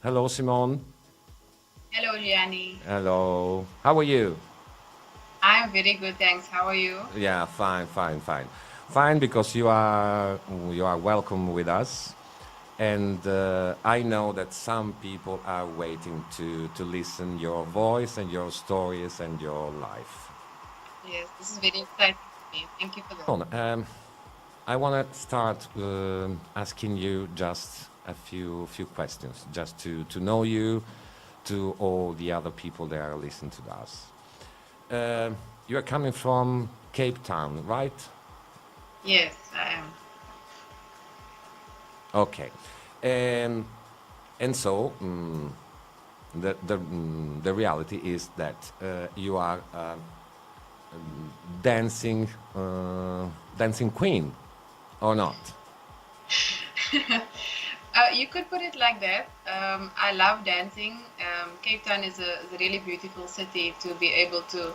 Hello, Simone. Hello, Gianni. Hello. How are you? I'm very good, thanks. How are you? Yeah, fine, fine, fine. Fine because you are welcome with us, and I know that some people are waiting to listen your voice and your stories and your life. Yes, this is very exciting for me. Thank you for that. Simone, I want to start asking you just a few questions, just to know you, to all the other people that are listening to us. Uh, you are coming from Cape Town, right? Yes, I am. Okay. And and so the reality is that you are dancing dancing queen or not? You could put it like that. I love dancing. Cape Town is a really beautiful city to be able to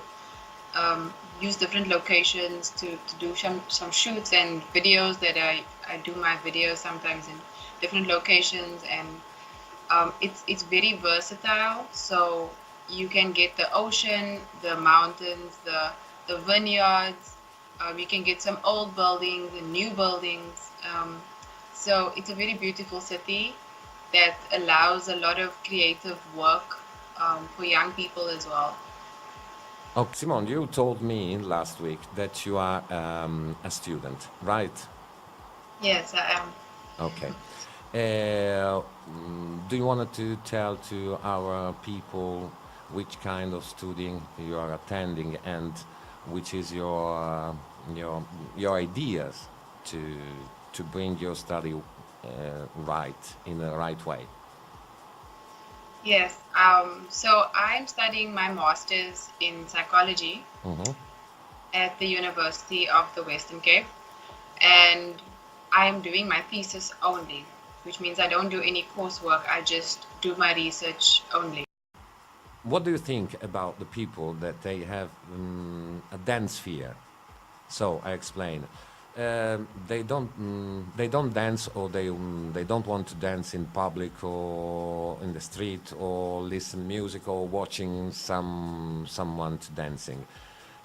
use different locations to do some shoots and videos that I do my videos sometimes in different locations and it's very versatile. So you can get the ocean, the mountains, the vineyards. You can get some old buildings and new buildings. So it's a very beautiful city that allows a lot of creative work for young people as well. Okay, Simone, you told me last week that you are a student, right? Yes, I am. Okay. Do you want to tell to our people which kind of studying you are attending and which is your your ideas to to bring your study right in the right way? Yes. So I'm studying my master's in psychology Hmm. at the University of the Western Cape, and I'm doing my thesis only, which means I don't do any coursework. I just do my research only. What do you think about the people that they have a dance fear? So I explain. They don't dance or they don't want to dance in public or in the street or listen music or watching someone to dancing.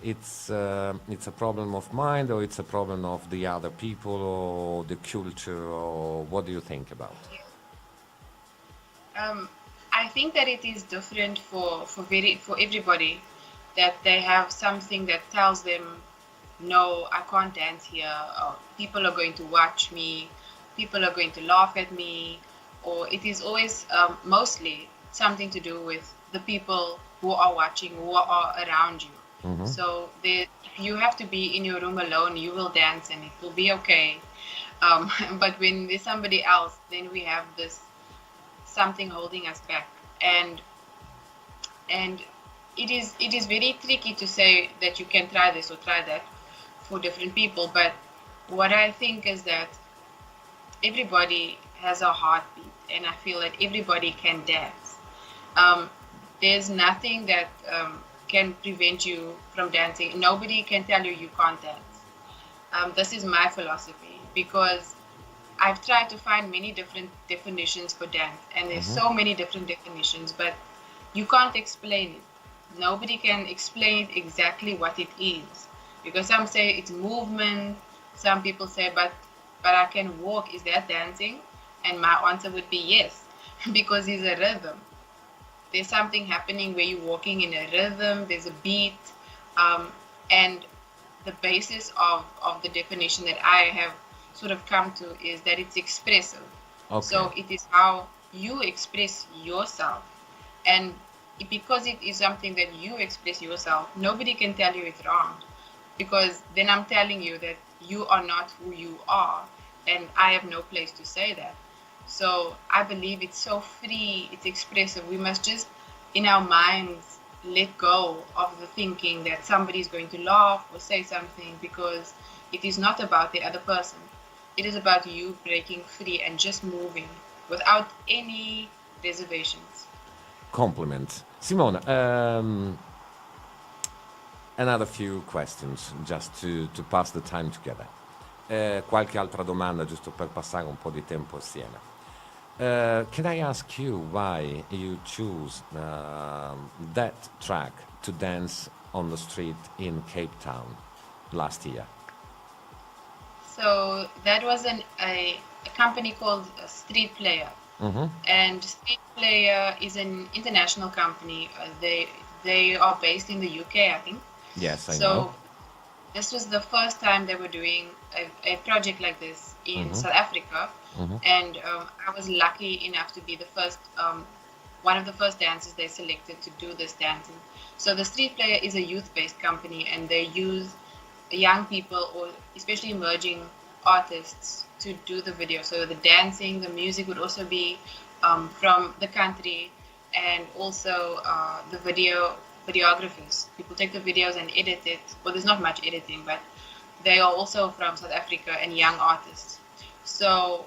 It's a problem of mind or it's a problem of the other people or the culture or what do you think about? Um, I think that it is different for everybody that they have something that tells them, no, I can't dance here, or people are going to watch me, people are going to laugh at me, or it is always mostly something to do with the people who are watching, who are around you. Hmm. So you have to be in your room alone, you will dance and it will be okay. But when there's somebody else, then we have this something holding us back. And it is very tricky to say that you can try this or try that for different people, but what I think is that everybody has a heartbeat and I feel that everybody can dance. um, there's nothing that can prevent you from dancing. Nobody can tell you you can't dance. This is my philosophy because I've tried to find many different definitions for dance, and there's Hmm. so many different definitions, but you can't explain it. Nobody can explain exactly what it is because some say it's movement, some people say, but I can walk. Is that dancing? And my answer would be yes, because it's a rhythm. There's something happening where you're walking in a rhythm. There's a beat, um, and the basis of the definition that I have sort of come to is that it's expressive. Okay. So it is how you express yourself. And because it is something that you express yourself, nobody can tell you it's wrong. Because then I'm telling you that you are not who you are. And I have no place to say that. So I believe it's so free, it's expressive. We must just, in our minds, let go of the thinking that somebody is going to laugh or say something because it is not about the other person. It is about you breaking free and just moving without any reservations. Compliment. Simone, another few questions just to pass the time together. Qualche altra domanda giusto per passare un po' di tempo assieme. Can I ask you why you choose that track to dance on the street in Cape Town last year? So that was a company called Street Player. Mm-hmm. And Street Player is an international company. They are based in the UK, I think. Yes, I know. So this was the first time they were doing a project like this in Mm-hmm. South Africa, Mm-hmm. and I was lucky enough to be the first, one of the first dancers they selected to do this dancing. So the Street Player is a youth-based company, and they use young people or especially emerging artists to do the video. So the dancing, the music would also be from the country, and also the videographers. People take the videos and edit it. Well, there's not much editing, but they are also from South Africa and young artists. So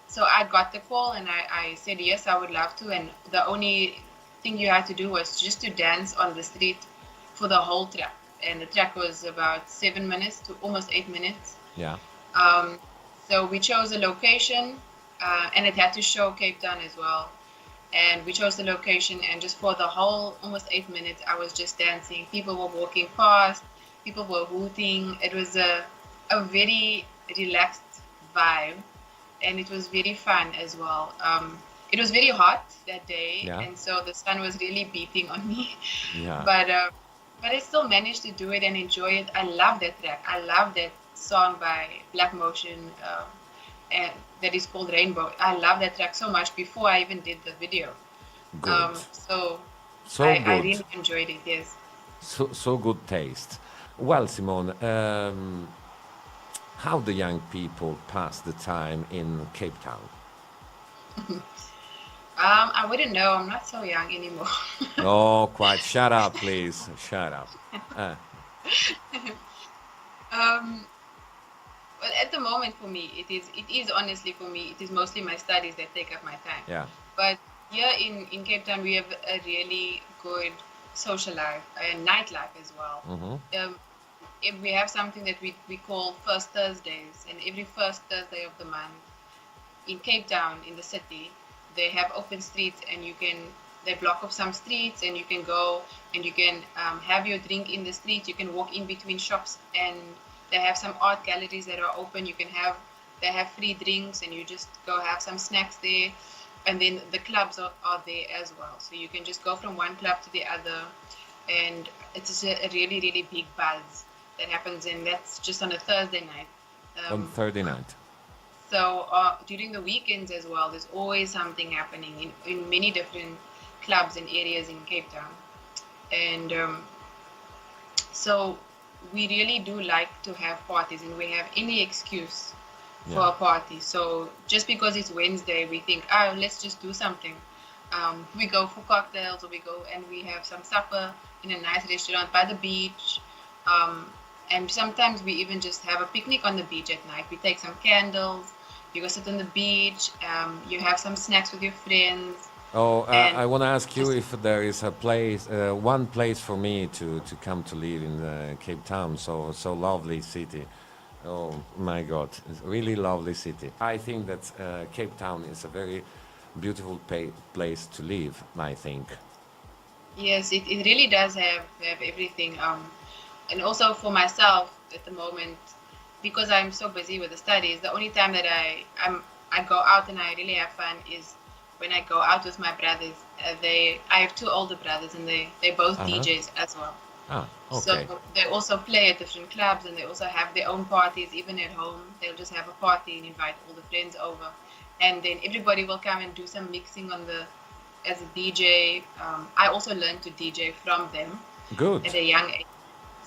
so I got the call and I said yes, I would love to. And the only thing you had to do was just to dance on the street for the whole track. And the track was about 7 minutes to almost 8 minutes. Yeah. Um, so we chose a location, and it had to show Cape Town as well. And we chose the location, and just for the whole almost 8 minutes, I was just dancing. People were walking past, people were hooting. It was a very relaxed vibe, and it was very fun as well. It was very hot that day, Yeah. and so the sun was really beating on me. Yeah. But I still managed to do it and enjoy it. I love that track. I love that song by Black Motion, and that is called Rainbow. I love that track so much before I even did the video. Good. So So I good. really enjoyed it. Yes. So good taste. Well, Simone, how the young people pass the time in Cape Town? I wouldn't know. I'm not so young anymore. Oh, quite. Shut up, please. Shut up. um, well, at the moment for me, it is honestly for me, it is mostly my studies that take up my time. Yeah. But here in Cape Town, we have a really good social life and nightlife as well. Mm-hmm. If we have something that we call First Thursdays, and every first Thursday of the month in Cape Town, in the city, they have open streets, and they block off some streets, and you can go and you can have your drink in the street. You can walk in between shops, and they have some art galleries that are open. They have free drinks, and you just go have some snacks there. And then the clubs are there as well. So you can just go from one club to the other, and it's just a really, really big buzz that happens, and that's just on a Thursday night. On Thursday night. So during the weekends as well, there's always something happening in many different clubs and areas in Cape Town. And so we really do like to have parties, and we have any excuse for Yeah. a party. So just because it's Wednesday, we think, oh, let's just do something. We go for cocktails, or we go and we have some supper in a nice restaurant by the beach. And sometimes we even just have a picnic on the beach at night. We take some candles, you go sit on the beach, you have some snacks with your friends. Oh, And I want to ask you just, if there is a place, one place for me to come to live in Cape Town. So lovely city. Oh my God, it's a really lovely city. I think that Cape Town is a very beautiful place to live, I think. yes, it really does have everything. And also for myself at the moment, because I'm so busy with the studies, the only time that I go out and I really have fun is when I go out with my brothers. I have two older brothers, and they both Uh-huh. DJs as well. Ah, So okay. they also play at different clubs, and they also have their own parties. Even at home, they'll just have a party and invite all the friends over, and then everybody will come and do some mixing as a DJ. I also learned to DJ from them Good. at a young age.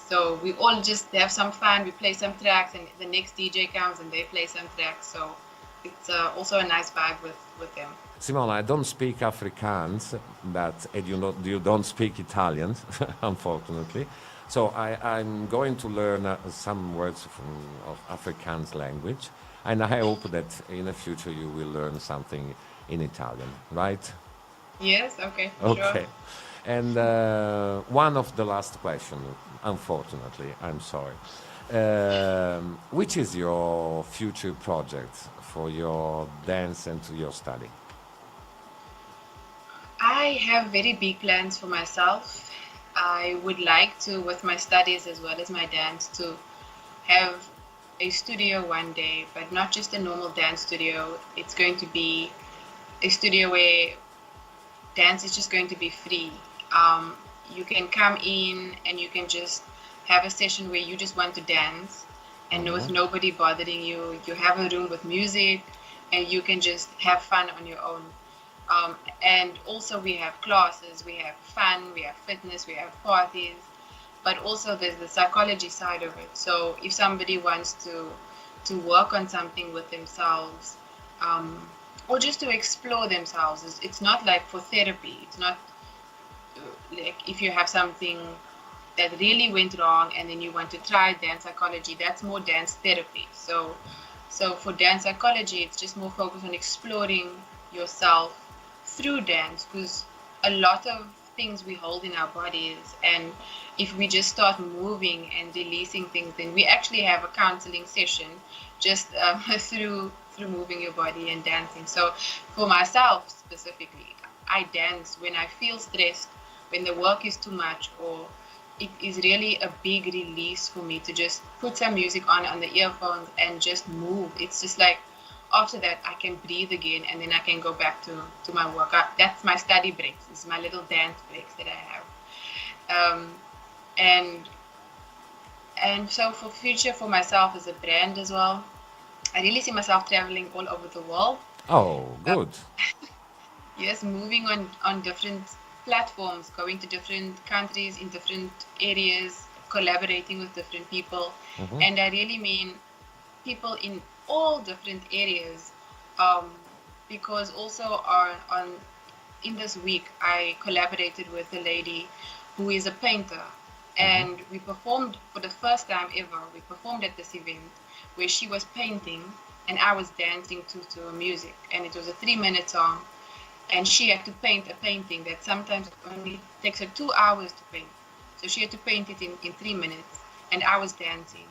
So we all just have some fun. We play some tracks, and the next DJ comes and they play some tracks. So it's also a nice vibe with them. Simone, I don't speak Afrikaans, and you don't speak Italian, unfortunately. So I'm going to learn some words of Afrikaans language, and I hope that in the future you will learn something in Italian, right? Yes, okay, sure. Okay. And one of the last questions, unfortunately, I'm sorry. Which is your future project for your dance and to your study? I have very big plans for myself. I would like to, with my studies as well as my dance, to have a studio one day, but not just a normal dance studio. It's going to be a studio where dance is just going to be free. You can come in and you can just have a session where you just want to dance and with nobody bothering you. You have a room with music and you can just have fun on your own. And also we have classes, we have fun, we have fitness, we have parties, but also there's the psychology side of it. So if somebody wants to work on something with themselves, or just to explore themselves, it's not like for therapy. It's not like if you have something that really went wrong and then you want to try dance psychology, that's more dance therapy. So for dance psychology, it's just more focused on exploring yourself through dance, because a lot of things we hold in our bodies, and if we just start moving and releasing things, then we actually have a counseling session just through moving your body and dancing. So for myself specifically, I dance when I feel stressed, when the work is too much, or it is really a big release for me to just put some music on the earphones and just move. It's just like after that I can breathe again and then I can go back to my work. That's my study breaks. It's my little dance breaks that I have. And so for future, for myself as a brand as well, I really see myself traveling all over the world. Oh, good. Yes, moving on different platforms, going to different countries in different areas, collaborating with different people. And I really mean people in all different areas, because also on in this week I collaborated with a lady who is a painter, and we performed for the first time ever. We performed at this event where she was painting and I was dancing to her music, and it was a 3-minute song, and she had to paint a painting that sometimes only takes her 2 hours to paint. So she had to paint it in 3 minutes, and I was dancing,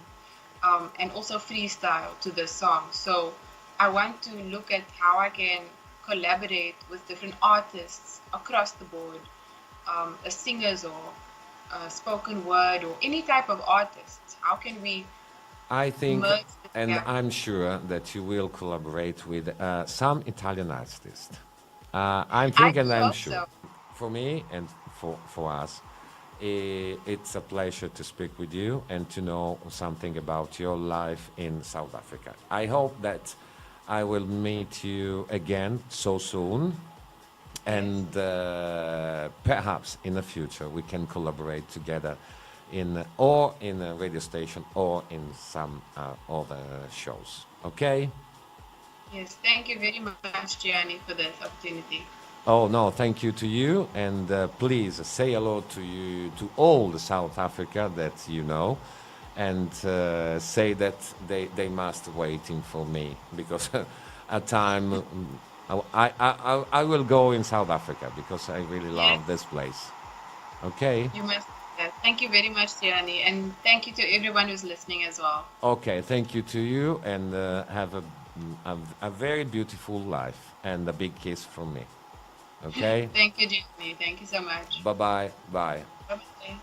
and also freestyle to the song. So I want to look at how I can collaborate with different artists across the board, singers or spoken word or any type of artists. How can we I think, merge and together? I'm sure that you will collaborate with some Italian artists. I'm I thinking, do I'm hope sure. so. For me and for us, it's a pleasure to speak with you and to know something about your life in South Africa. I hope that I will meet you again so soon, and perhaps in the future we can collaborate together in a radio station or in some other shows. Okay? Yes, thank you very much, Gianni, for this opportunity. Oh no, thank you to you, and please say hello to you to all the South Africa that you know, and say that they must waiting for me because at time I will go in South Africa because I really Yes, love this place. Okay. you must. Thank you very much, Gianni, and thank you to everyone who's listening as well. Okay, thank you to you, and have a very beautiful life, and a big kiss from me. Okay? Thank you, Gianni. Thank you so much. Bye bye. Bye. Bye-bye.